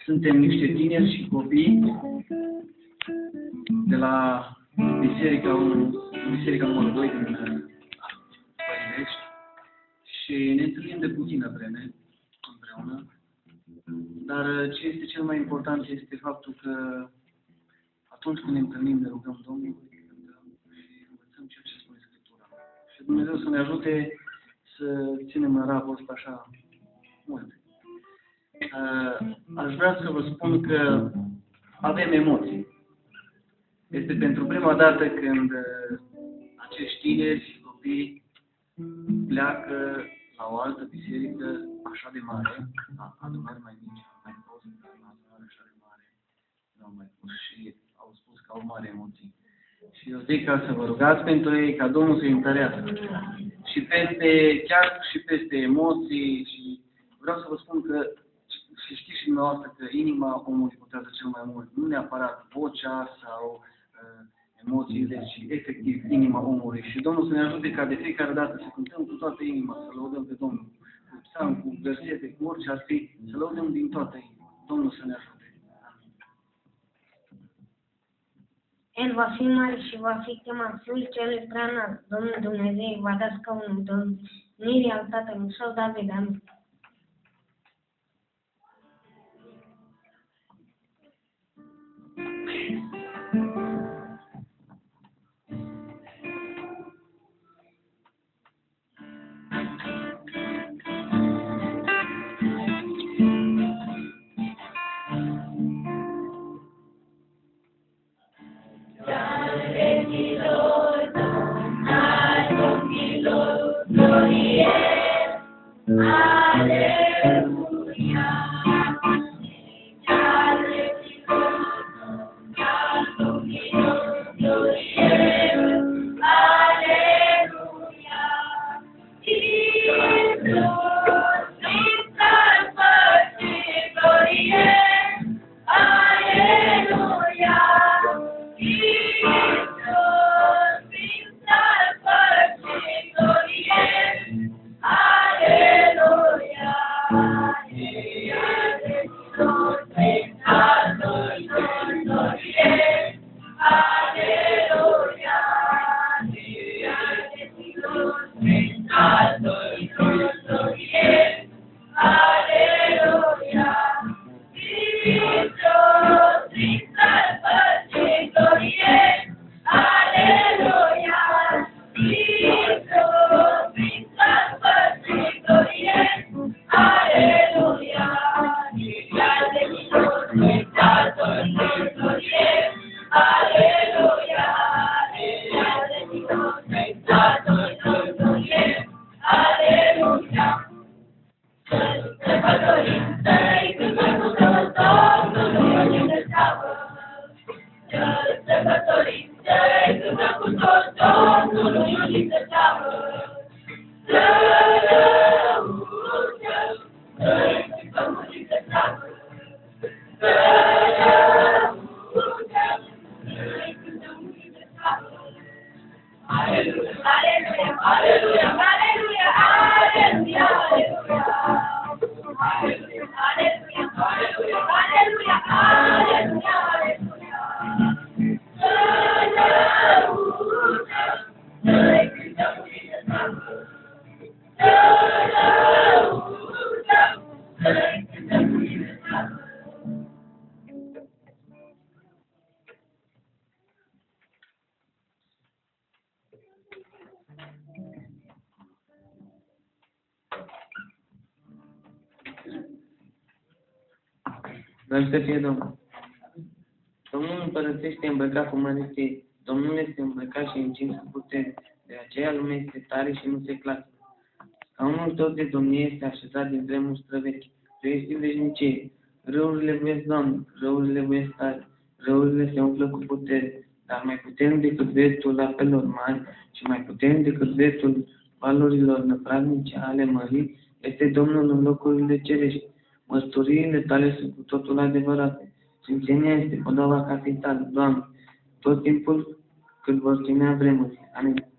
Suntem niște tineri și copii de la Biserica numărul 2 din Păilești și ne întâlnim de puțină vreme împreună. Dar ce este cel mai important este faptul că atunci când ne întâlnim, ne rugăm Domnului, cântăm și învățăm ceea ce spune Scriptura. Și Dumnezeu să ne ajute să ținem în raport așa multe. Aș vrea să vă spun că avem emoții. Este pentru prima dată când acești tineri și copii pleacă la o altă biserică așa de mare, adunări mai mici, mai fost, dar la adunare așa de mare, nu au mai fost și au spus că au mari emoții. Și eu zic ca să vă rugați pentru ei, ca Domnul să-i întărească. Și chiar și peste emoții, și vreau să vă spun că și știți și dumneavoastră că inima omului contează cel mai mult, nu neapărat vocea sau emoțiile, ci efectiv inima omului. Și Domnul să ne ajute ca de fiecare dată să cântăm cu toată inima, să lăudăm pe Domnul, cu psalm, cu versete, cu orice ar fi, să lăudăm din toată inima. Domnul să ne ajute. Amin. El va fi mare și va fi chemat Fiul Celui Preanalt. Domnul Dumnezeu va da scaunul domnirii al Tatălui Său David. Amin. Dar să fie Domnul. Domnul împărățește îmbrăcat cu măreție, Domnul este îmbrăcat și încins cu putere, de aceea lumea este tare și nu se clasă. Scaunul tău de domnie este așezat din vremuri străvechi, tu ești veșnicie. Râurile vezi, Doamne, râurile vezi tare, râurile se umflă cu putere, dar mai puternic decât vetul apelor mari și mai puternic decât vetul valurilor năpraznice ale mării, este Domnul în locurile cerești. Mărturiile tale sunt cu totul adevărate. Sfințenia este podoaba casei tale, Doamne, tot timpul cât vor ținea vremurile. Amin.